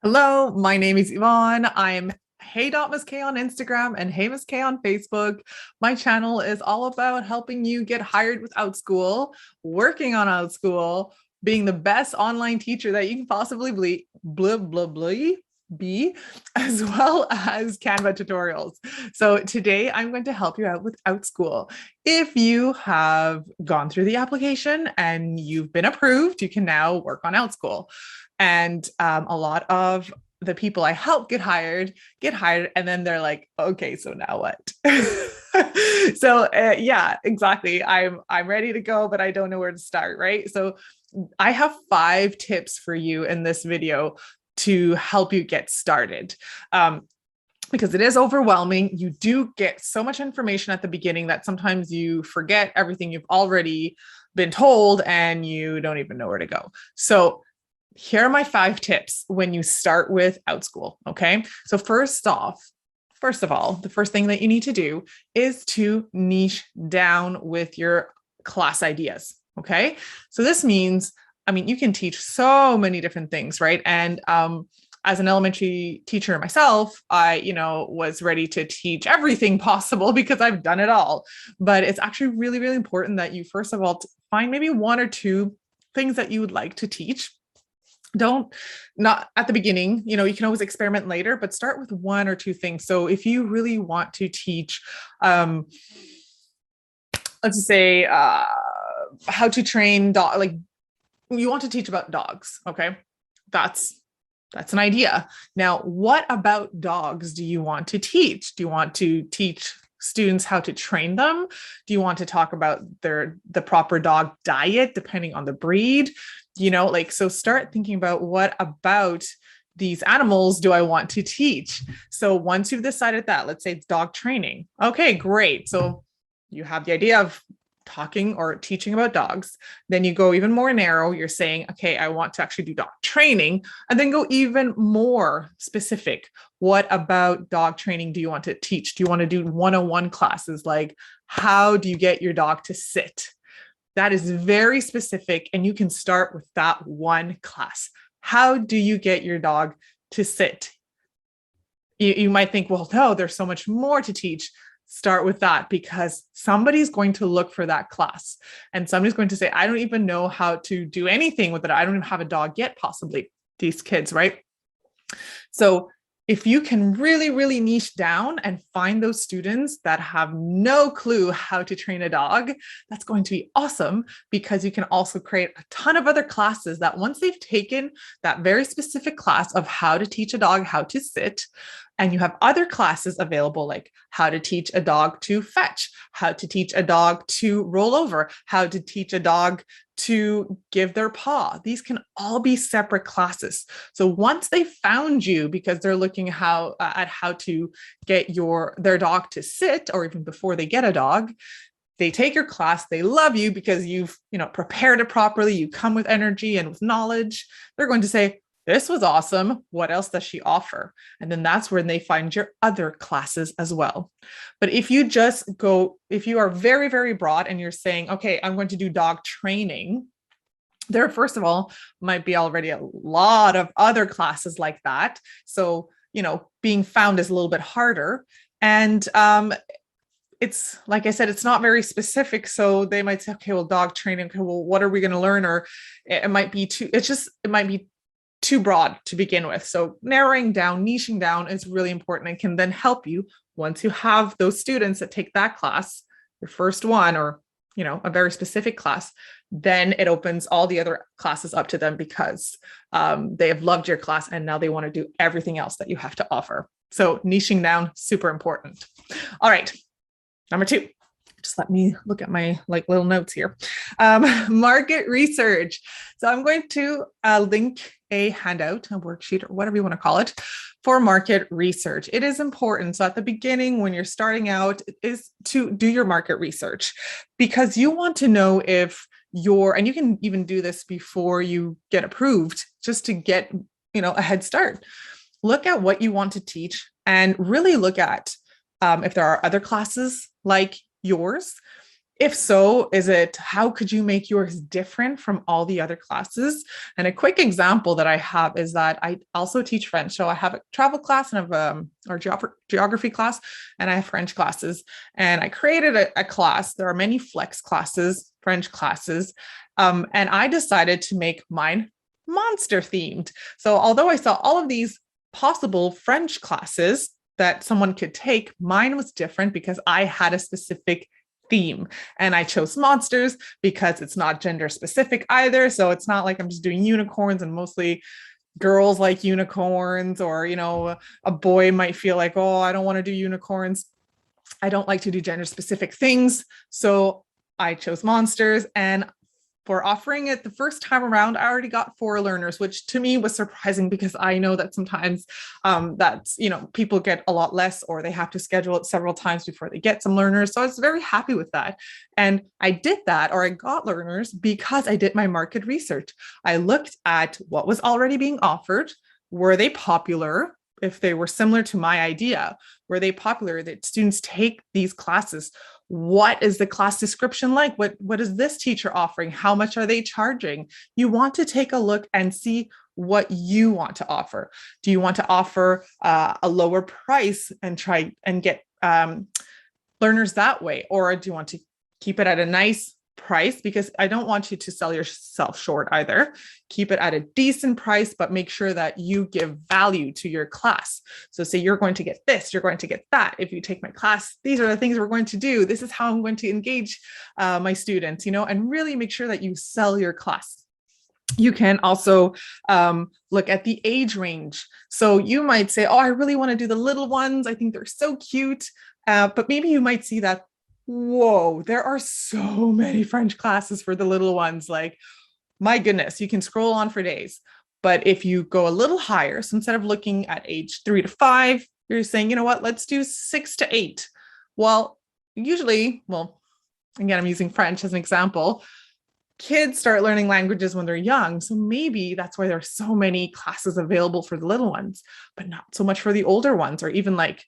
Hello, my name is Yvonne. I'm Hey Miss K on Instagram and Hey Miss K on Facebook. My channel is all about helping you get hired with Outschool, working on Outschool, being the best online teacher that you can possibly be, as well as Canva tutorials. So today I'm going to help you out with Outschool. If you have gone through the application and you've been approved, you can now work on Outschool. And a lot of the people I help get hired, and then they're like, okay, so now what? So yeah, exactly. I'm ready to go, but I don't know where to start, right? So I have 5 tips for you in this video to help you get started. Because it is overwhelming. You do get so much information at the beginning that sometimes you forget everything you've already been told and you don't even know where to go. So here are my 5 tips when you start with Outschool. Okay. So first of all, the first thing that you need to do is to niche down with your class ideas. Okay. So this means, you can teach so many different things, right? And as an elementary teacher myself, I, was ready to teach everything possible because I've done it all. But it's actually really, really important that you, first of all, find maybe 1 or 2 things that you would like to teach. Don't not at the beginning, you can always experiment later, but start with 1 or 2 things. So if you really want to teach, let's just say, how to train dog, like you want to teach about dogs. Okay. That's an idea. Now, what about dogs do you want to teach? Do you want to teach students how to train them? Do you want to talk about the proper dog diet depending on the breed? So start thinking about, what about these animals do I want to teach? So once you've decided that, let's say it's dog training. Okay, great. So you have the idea of talking or teaching about dogs. Then you go even more narrow. You're saying, okay, I want to actually do dog training, and then go even more specific. What about dog training do you want to teach? Do you want to do 101 classes? Like, how do you get your dog to sit? That is very specific, and you can start with that one class. How do you get your dog to sit? You might think, well, no, there's so much more to teach. Start with that, because somebody's going to look for that class, and somebody's going to say, I don't even know how to do anything with it. I don't even have a dog yet, possibly, these kids, right? So if you can really, really niche down and find those students that have no clue how to train a dog, that's going to be awesome, because you can also create a ton of other classes that, once they've taken that very specific class of how to teach a dog how to sit, and you have other classes available, like how to teach a dog to fetch, how to teach a dog to roll over, how to teach a dog to give their paw. These can all be separate classes. So once they found you, because they're looking at how to get their dog to sit, or even before they get a dog, they take your class, they love you because you've prepared it properly, you come with energy and with knowledge. They're going to say, this was awesome. What else does she offer? And then that's when they find your other classes as well. But if you are very, very broad and you're saying, okay, I'm going to do dog training, there, first of all, might be already a lot of other classes like that. So, being found is a little bit harder. And it's, like I said, it's not very specific. So they might say, okay, well, dog training, okay, well, what are we going to learn? Or it might be too broad to begin with. So narrowing down, niching down is really important, and can then help you, once you have those students that take that class, your first one, or a very specific class, then it opens all the other classes up to them, because they have loved your class and now they want to do everything else that you have to offer. So niching down, super important. All right, number 2. Just let me look at my little notes here. Market research. So I'm going to link a handout, a worksheet, or whatever you want to call it, for market research. It is important. So at the beginning, when you're starting out, is to do your market research, because you want to know if and you can even do this before you get approved, just to get, a head start. Look at what you want to teach, and really look at if there are other classes like yours. If so, how could you make yours different from all the other classes? And a quick example that I have is that I also teach French. So I have a travel class and I have or geography class, and I have French classes. And I created a class. There are many flex classes, French classes. And I decided to make mine monster themed. So although I saw all of these possible French classes that someone could take, mine was different because I had a specific theme. And I chose monsters because it's not gender specific either. So it's not like I'm just doing unicorns, and mostly girls like unicorns, or, a boy might feel like, oh, I don't want to do unicorns. I don't like to do gender specific things. So I chose monsters, and for offering it the first time around, I already got 4 learners, which to me was surprising because I know that sometimes people get a lot less, or they have to schedule it several times before they get some learners. So I was very happy with that. And I did that, or I got learners, because I did my market research. I looked at what was already being offered. Were they popular? If they were similar to my idea, were they popular that students take these classes? What is the class description like? What is this teacher offering? How much are they charging? You want to take a look and see what you want to offer. Do you want to offer a lower price and try and get learners that way? Or do you want to keep it at a nice price? Because I don't want you to sell yourself short either. Keep it at a decent price, but make sure that you give value to your class. So say you're going to get this, you're going to get that. If you take my class, these are the things we're going to do. This is how I'm going to engage my students, and really make sure that you sell your class. You can also look at the age range. So you might say, oh, I really want to do the little ones. I think they're so cute. But maybe you might see that, whoa, there are so many French classes for the little ones. Like, my goodness, you can scroll on for days. But if you go a little higher, so instead of looking at age 3 to 5, you're saying, you know what, let's do 6 to 8. Well, usually, again, I'm using French as an example. Kids start learning languages when they're young. So maybe that's why there are so many classes available for the little ones, but not so much for the older ones, or even like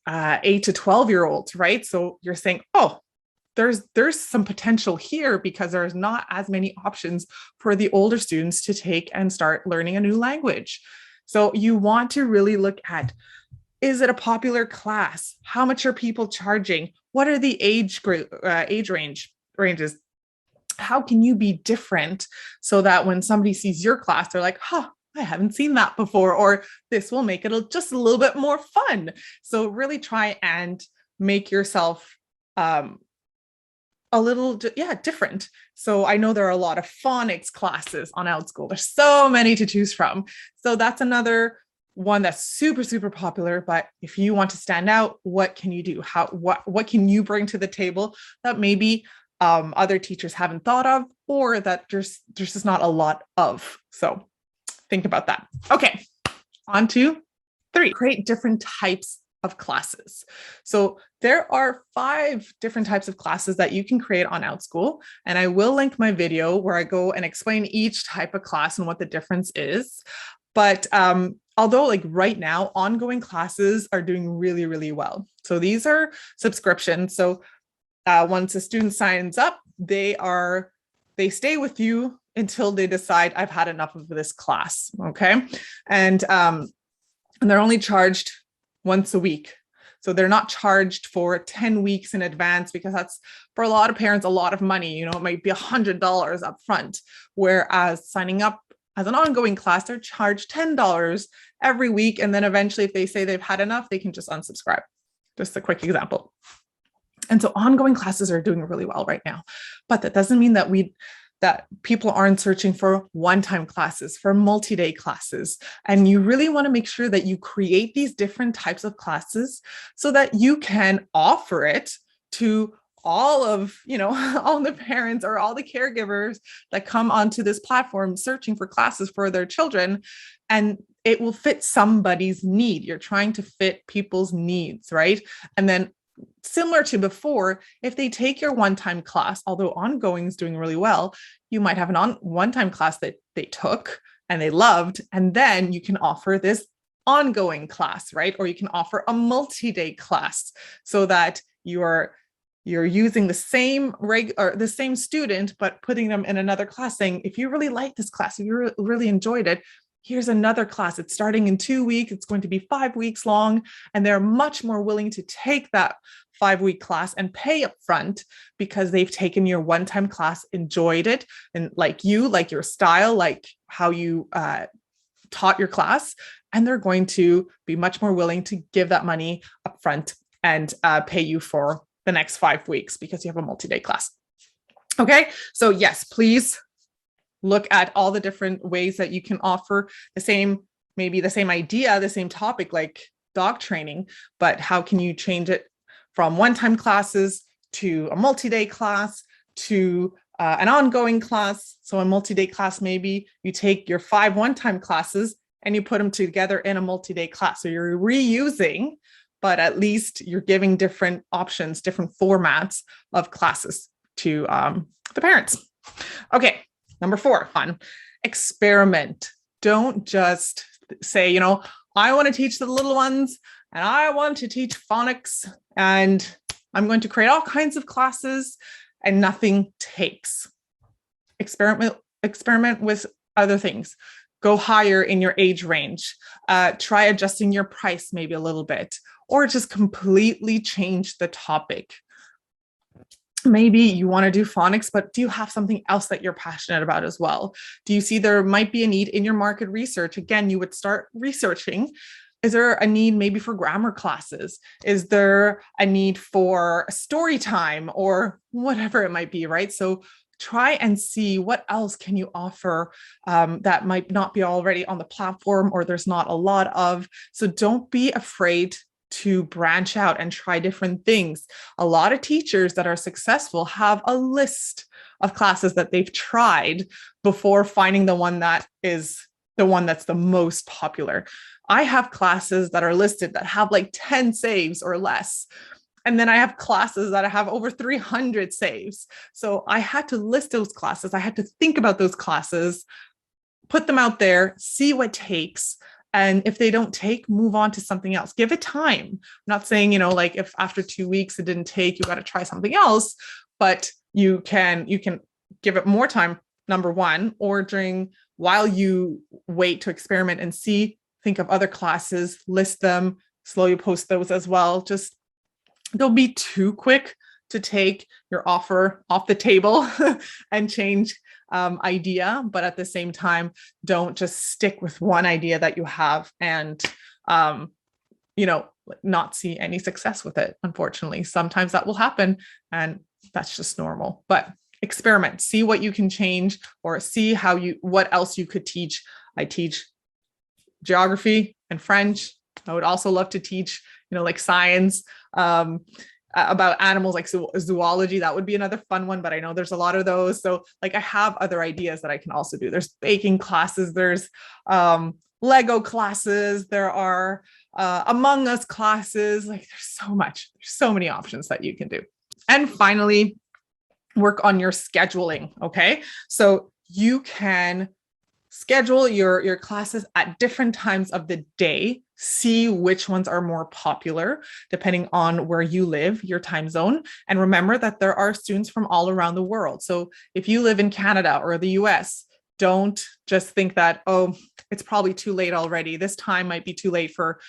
8 to 12-year-olds, right? So you're saying, oh, there's some potential here because there's not as many options for the older students to take and start learning a new language. So you want to really look at, is it a popular class? How much are people charging? What are the age ranges? How can you be different so that when somebody sees your class, they're like, huh, I haven't seen that before, or this will make it just a little bit more fun. So really try and make yourself a little, different. So I know there are a lot of phonics classes on Outschool. There's so many to choose from. So that's another one that's super, super popular. But if you want to stand out, what can you do? What can you bring to the table that maybe other teachers haven't thought of, or that there's just not a lot of? So think about that. Okay, on to 3. Create different types of classes. So there are 5 different types of classes that you can create on Outschool. And I will link my video where I go and explain each type of class and what the difference is. But although like right now, ongoing classes are doing really, really well. So these are subscriptions. So once a student signs up, they stay with you until they decide, I've had enough of this class. Okay. And they're only charged once a week. So they're not charged for 10 weeks in advance, because that's, for a lot of parents, a lot of money. It might be $100 up front. Whereas signing up as an ongoing class, they're charged $10 every week. And then eventually, if they say they've had enough, they can just unsubscribe. Just a quick example. And so ongoing classes are doing really well right now. But that doesn't mean that people aren't searching for one-time classes, for multi-day classes. And you really want to make sure that you create these different types of classes so that you can offer it to all of, all the parents or all the caregivers that come onto this platform searching for classes for their children. And it will fit somebody's need. You're trying to fit people's needs, right? And then similar to before, if they take your one-time class, although ongoing is doing really well, you might have an one-time class that they took and they loved, and then you can offer this ongoing class, right? Or you can offer a multi-day class so that you're you're using the same or the same student, but putting them in another class, saying, if you really like this class, if you really enjoyed it, here's another class. It's starting in 2 weeks. It's going to be 5 weeks long. And they're much more willing to take that 5-week class and pay up front because they've taken your one-time class, enjoyed it, and like your style, like how you taught your class. And they're going to be much more willing to give that money up front and pay you for the next 5 weeks because you have a multi-day class. Okay, so yes, please look at all the different ways that you can offer the same, maybe the same idea, the same topic like dog training, but how can you change it from one-time classes to a multi-day class to an ongoing class. So a multi-day class, maybe you take your 5 one-time classes and you put them together in a multi-day class. So you're reusing, but at least you're giving different options, different formats of classes to the parents. Okay, number 4, fun. Experiment. Don't just say, I want to teach the little ones and I want to teach phonics and I'm going to create all kinds of classes and nothing takes. Experiment with other things. Go higher in your age range. Try adjusting your price maybe a little bit, or just completely change the topic. Maybe you want to do phonics, but do you have something else that you're passionate about as well? Do you see there might be a need in your market research? Again, you would start researching. Is there a need maybe for grammar classes? Is there a need for story time or whatever it might be, right? So try and see what else can you offer that might not be already on the platform or there's not a lot of. So don't be afraid to branch out and try different things. A lot of teachers that are successful have a list of classes that they've tried before finding the one that is the one that's the most popular. I have classes that are listed that have like 10 saves or less. And then I have classes that have over 300 saves. So I had to list those classes. I had to think about those classes, put them out there, see what takes. And if they don't take, move on to something else. Give it time. I'm not saying, like if after 2 weeks it didn't take, you got to try something else, but you can give it more time, number one, or while you wait to experiment and see, think of other classes, list them, slowly post those as well. Just don't be too quick to take your offer off the table and change idea, but at the same time, don't just stick with one idea that you have and, not see any success with it. Unfortunately, sometimes that will happen and that's just normal, but experiment, see what you can change or see what else you could teach. I teach geography and French. I would also love to teach, like science, about animals, like zoology. That would be another fun one, but I know there's a lot of those. So like I have other ideas that I can also do. There's baking classes, there's Lego classes, there are Among Us classes. Like there's so many options that you can do. And finally, work on your scheduling. Okay. So you can schedule your classes at different times of the day, see which ones are more popular depending on where you live, your time zone. And remember that there are students from all around the world. So if you live in Canada or the US, don't just think that, oh, it's probably too late already. This time might be too late for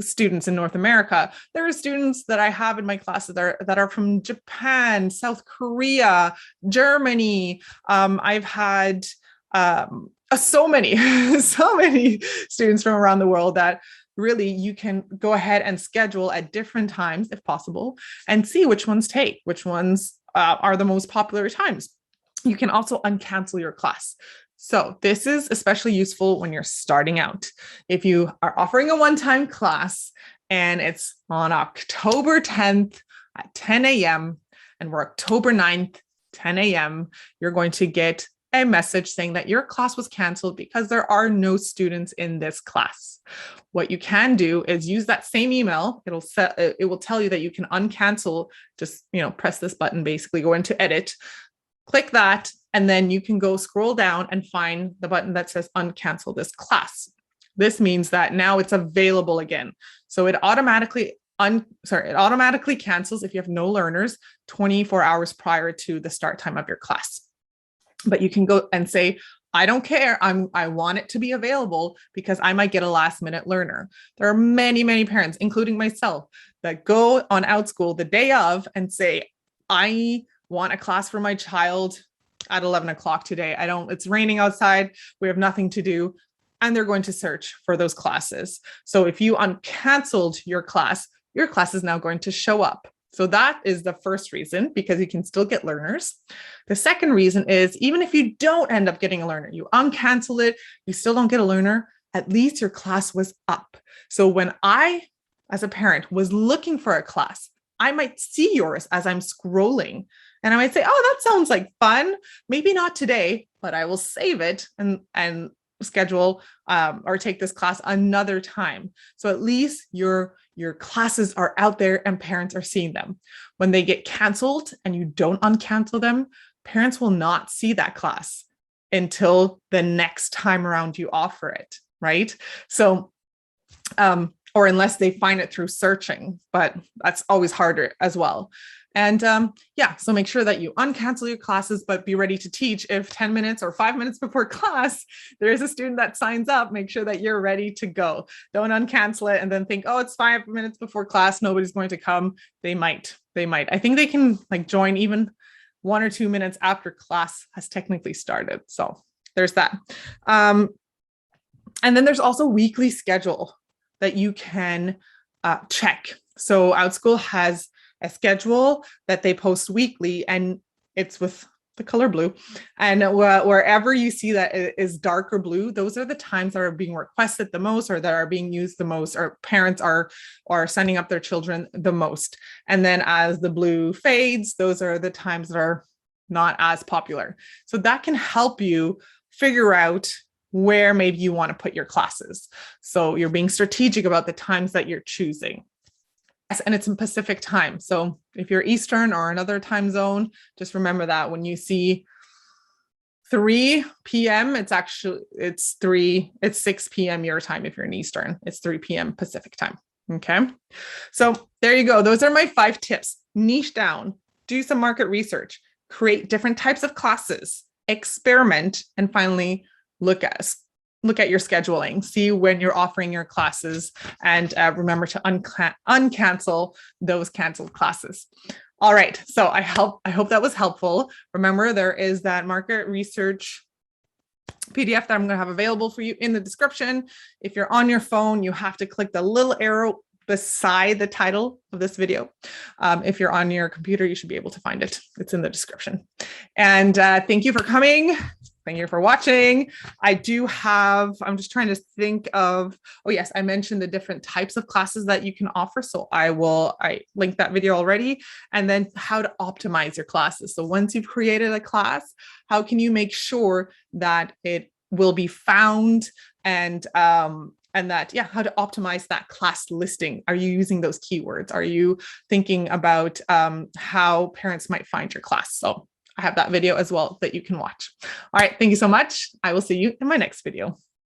students in North America. There are students that I have in my classes that are from Japan, South Korea, Germany. I've had so many students from around the world that really you can go ahead and schedule at different times if possible and see which ones take, which ones are the most popular times. You can also uncancel your class. So this is especially useful when you're starting out. If you are offering a one-time class and it's on October 10th at 10 a.m. and we're October 9th, 10 a.m., you're going to get a message saying that your class was canceled because there are no students in this class. What you can do is use that same email. It will tell you that you can uncancel. Just, press this button, basically go into edit, click that, and then you can go scroll down and find the button that says uncancel this class. This means that now it's available again. So it automatically it automatically cancels if you have no learners 24 hours prior to the start time of your class. But you can go and say, I don't care. I want it to be available because I might get a last minute learner. There are many, many parents, including myself, that go on Outschool the day of and say, I want a class for my child at 11 o'clock today. It's raining outside. We have nothing to do. And they're going to search for those classes. So if you uncanceled your class is now going to show up. So that is the first reason, because you can still get learners. The second reason is, even if you don't end up getting a learner, you uncancel it, you still don't get a learner, at least your class was up. So when I, as a parent, was looking for a class, I might see yours as I'm scrolling, and I might say, oh, that sounds like fun. Maybe not today, but I will save it and schedule or take this class another time. So at least your classes are out there and parents are seeing them. When they get canceled and you don't uncancel them, parents will not see that class until the next time around you offer it, right? So, or unless they find it through searching, but that's always harder as well. And so make sure that you uncancel your classes, but be ready to teach. If 10 minutes or 5 minutes before class, there is a student that signs up, make sure that you're ready to go. Don't uncancel it and then think, oh, it's 5 minutes before class, nobody's going to come. They might. I think they can join even 1 or 2 minutes after class has technically started. So there's that. And then there's also weekly schedule that you can check. So Outschool has a schedule that they post weekly, and it's with the color blue. And wherever you see that it is darker blue, those are the times that are being requested the most, or that are being used the most, or parents are sending up their children the most. And then as the blue fades, those are the times that are not as popular. So that can help you figure out where maybe you want to put your classes. So you're being strategic about the times that you're choosing. And it's in Pacific time. So if you're Eastern or another time zone, just remember that when you see 3 p.m., it's 6 p.m. your time. If you're in Eastern, it's 3 p.m. Pacific time. Okay. So there you go. Those are my 5 tips. Niche down, do some market research, create different types of classes, experiment, and finally look at your scheduling, see when you're offering your classes, and remember to uncancel those canceled classes. All right. So I hope that was helpful. Remember, there is that market research PDF that I'm going to have available for you in the description. If you're on your phone, you have to click the little arrow beside the title of this video. If you're on your computer, you should be able to find it. It's in the description. And thank you for coming. Thank you for watching. I'm just trying to think of, oh yes, I mentioned the different types of classes that you can offer. So I linked that video already. And then how to optimize your classes. So once you've created a class, how can you make sure that it will be found, and that, how to optimize that class listing. Are you using those keywords? Are you thinking about how parents might find your class? So I have that video as well that you can watch. All right. Thank you so much. I will see you in my next video.